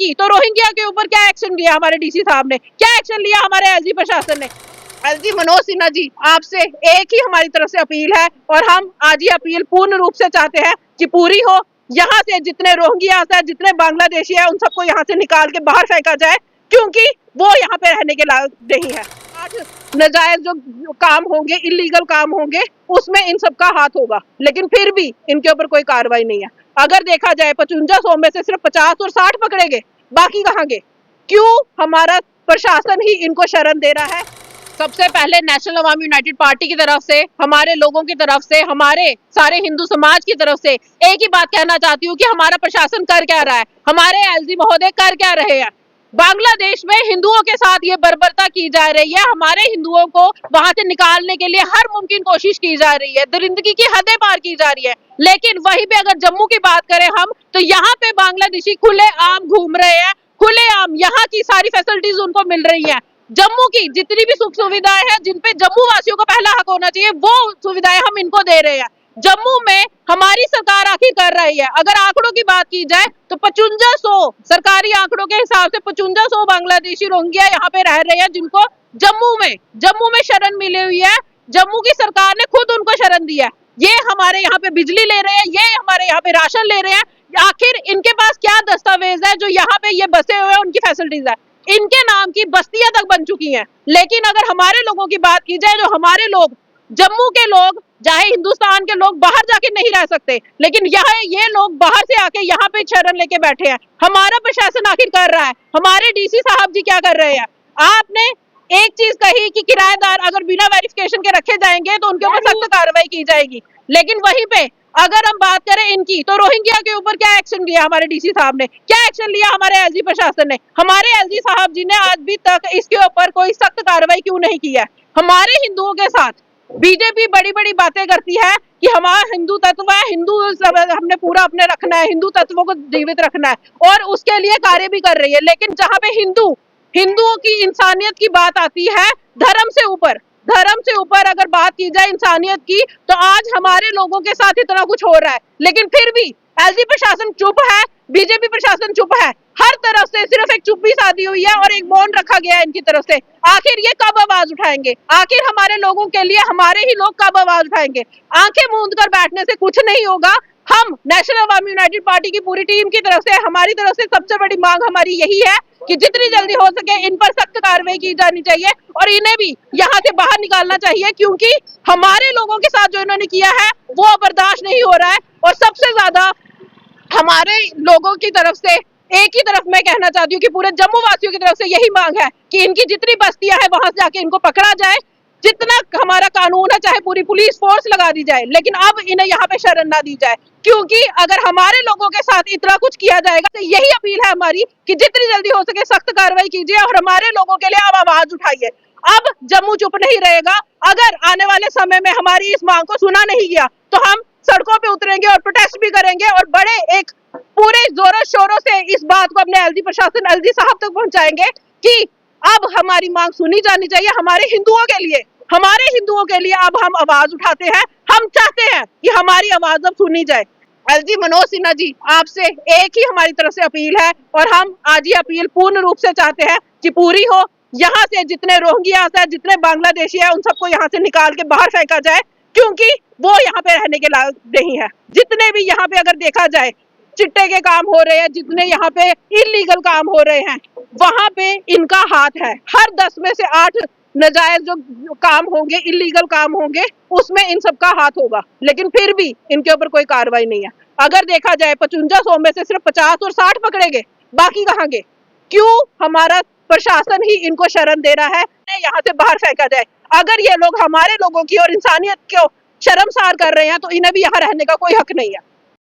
इनकी, तो रोहिंग्या के ऊपर क्या एक्शन लिया हमारे डीसी साहब ने, क्या एक्शन लिया हमारे एलजी प्रशासन ने। एलजी मनोज सिन्हा जी, आपसे एक ही हमारी तरफ से अपील है और हम आज ये अपील पूर्ण रूप से चाहते हैं कि पूरी हो। यहाँ से जितने रोहिंग्या है, जितने बांग्लादेशी है, उन सबको यहाँ से निकाल के बाहर फेंका जाए, क्योंकि वो यहाँ पे रहने के लायक नहीं है। नाजायज जो काम होंगे, इलीगल काम होंगे, उसमें इन सबका हाथ होगा, लेकिन फिर भी इनके ऊपर कोई कार्रवाई नहीं है। अगर देखा जाए 55 में से सिर्फ 50 और 60 पकड़े गए, बाकी कहाँ गए? क्यों हमारा प्रशासन ही इनको शरण दे रहा है? सबसे पहले नेशनल अवामी यूनाइटेड पार्टी की तरफ से, हमारे लोगों की तरफ से, हमारे सारे हिंदू समाज की तरफ से एक ही बात कहना चाहती हूँ कि हमारा प्रशासन कर क्या रहा है, हमारे एलजी महोदय कर क्या रहे हैं। बांग्लादेश में हिंदुओं के साथ ये बर्बरता की जा रही है, हमारे हिंदुओं को वहां से निकालने के लिए हर मुमकिन कोशिश की जा रही है, दरिंदगी की हदें पार की जा रही है। लेकिन वहीं पे अगर जम्मू की बात करें हम, तो यहाँ पे बांग्लादेशी खुले आम घूम रहे हैं, खुले आम यहाँ की सारी फैसिलिटीज उनको मिल रही है। जम्मू की जितनी भी सुख सुविधाएं हैं, जिन पे जम्मू वासियों का पहला हक होना चाहिए, वो सुविधाएं हम इनको दे रहे हैं। जम्मू में हमारी सरकार आखिर कर रही है। अगर आंकड़ों की बात की जाए तो 5500 सरकारी आंकड़ों के हिसाब से 5500 बांग्लादेशी रोहिंग्या यहाँ पे रह रहे हैं, जिनको जम्मू में शरण मिली हुई है। जम्मू की सरकार ने खुद उनको शरण दी है। ये हमारे यहाँ पे बिजली ले रहे हैं, ये हमारे यहाँ पे राशन ले रहे हैं। आखिर इनके पास क्या दस्तावेज है जो यहाँ पे ये बसे हुए हैं, उनकी फैसिलिटीज है? इनके नाम की बस्तियां तक बन चुकी हैं। लेकिन अगर हमारे लोगों की बात की जाए, जो हमारे लोग, जम्मू के लोग, चाहे हिंदुस्तान के लोग बाहर जाके नहीं रह सकते, लेकिन यहाँ ये लोग बाहर से आके यहाँ पे शरण लेके बैठे हैं। हमारा प्रशासन आखिर कर रहा है, हमारे डीसी साहब जी क्या कर रहे हैं? आपने एक चीज कही कि किराएदार अगर बिना वेरिफिकेशन के रखे जाएंगे तो उनके ऊपर सख्त कार्रवाई की जाएगी, लेकिन वहीं पे अगर हम बात करें इनकी, तो रोहिंग्या के ऊपर क्या एक्शन लिया हमारे डीसी साहब ने, क्या एक्शन लिया हमारे एलजी प्रशासन ने? हमारे एलजी साहब जी ने आज भी तक इसके ऊपर कोई सख्त कार्रवाई क्यों नहीं की है? हमारे हिंदुओं के साथ बीजेपी बड़ी बड़ी बातें करती है कि हमारा हिंदू तत्व है, हिंदू हमने पूरा अपने रखना है, हिंदू तत्वों को जीवित रखना है, और उसके लिए कार्य भी कर रही है। लेकिन जहाँ पे हिंदुओं की इंसानियत की बात आती है, धर्म से ऊपर अगर बात की जाए इंसानियत की, तो आज हमारे लोगों के साथ इतना कुछ हो रहा है, लेकिन फिर भी एलजी प्रशासन चुप है, बीजेपी प्रशासन चुप है। हर तरफ से सिर्फ एक चुप्पी साधी हुई है और एक मौन रखा गया है इनकी तरफ से। आखिर ये कब आवाज उठाएंगे? आखिर हमारे लोगों के लिए हमारे ही लोग कब आवाज उठाएंगे? आंखें मूंद कर बैठने से कुछ नहीं होगा। हम नेशनल अवामी यूनाइटेड पार्टी की पूरी टीम की तरफ से, हमारी तरफ से सबसे बड़ी मांग हमारी यही है कि जितनी जल्दी हो सके इन पर सख्त कार्रवाई की जानी चाहिए और इन्हें भी यहाँ से बाहर निकालना चाहिए, क्योंकि हमारे लोगों के साथ जो इन्होंने किया है वो बर्दाश्त नहीं हो रहा है। और सबसे ज्यादा हमारे लोगों की तरफ से एक ही तरफ मैं कहना चाहती हूँ कि पूरे जम्मू वासियों की तरफ से यही मांग है कि इनकी जितनी बस्तियां हैं वहां से जाके इनको पकड़ा जाए, जितना हमारा कानून है चाहे पूरी पुलिस फोर्स लगा दी जाए, लेकिन अब इन्हें यहाँ पे शरण ना दी जाए, क्योंकि अगर हमारे लोगों के साथ इतना कुछ किया जाएगा तो यही अपील है हमारी कि जितनी जल्दी हो सके सख्त कार्रवाई कीजिए और हमारे लोगों के लिए अब आवाज उठाइए। अब जम्मू चुप नहीं रहेगा। अगर आने वाले समय में हमारी इस मांग को सुना नहीं गया तो हम सड़कों पे उतरेंगे और प्रोटेस्ट भी करेंगे और बड़े एक पूरे जोरों शोरों से इस बात को अपने एलजी प्रशासन, एलजी साहब तक पहुंचाएंगे कि अब हमारी मांग सुनी जानी चाहिए। हमारे हिंदुओं के लिए अब हम आवाज उठाते हैं। हम चाहते हैं कि हमारी आवाज अब सुनी जाए। एलजी मनोज सिन्हा जी, आपसे एक ही हमारी तरफ से अपील है और हम आज ये अपील पूर्ण रूप से चाहते हैं कि पूरी हो। यहाँ से जितने रोहिंग्या है, जितने बांग्लादेशी है, उन सबको यहाँ से निकाल के बाहर फेंका जाए, क्योंकि वो यहाँ पे रहने के लायक नहीं है। जितने भी यहाँ पे अगर देखा जाए चिट्टे के काम हो रहे हैं, जितने यहाँ पे इलीगल काम हो रहे हैं, वहां पे इनका हाथ है। हर 10 में से 8 नाजायज जो काम होंगे, इलीगल काम होंगे, उसमें इन सबका हाथ होगा, लेकिन फिर भी इनके ऊपर कोई कार्रवाई नहीं है। अगर देखा जाए 5500 में से सिर्फ 50 और 60 पकड़े गए, बाकी कहाँ गए? क्यों हमारा प्रशासन ही इनको शरण दे रहा है? यहाँ से बाहर फेंका जाए। अगर ये लोग हमारे लोगों की और इंसानियत को शर्मसार कर रहे हैं तो इन्हें भी यहाँ रहने का कोई हक नहीं है।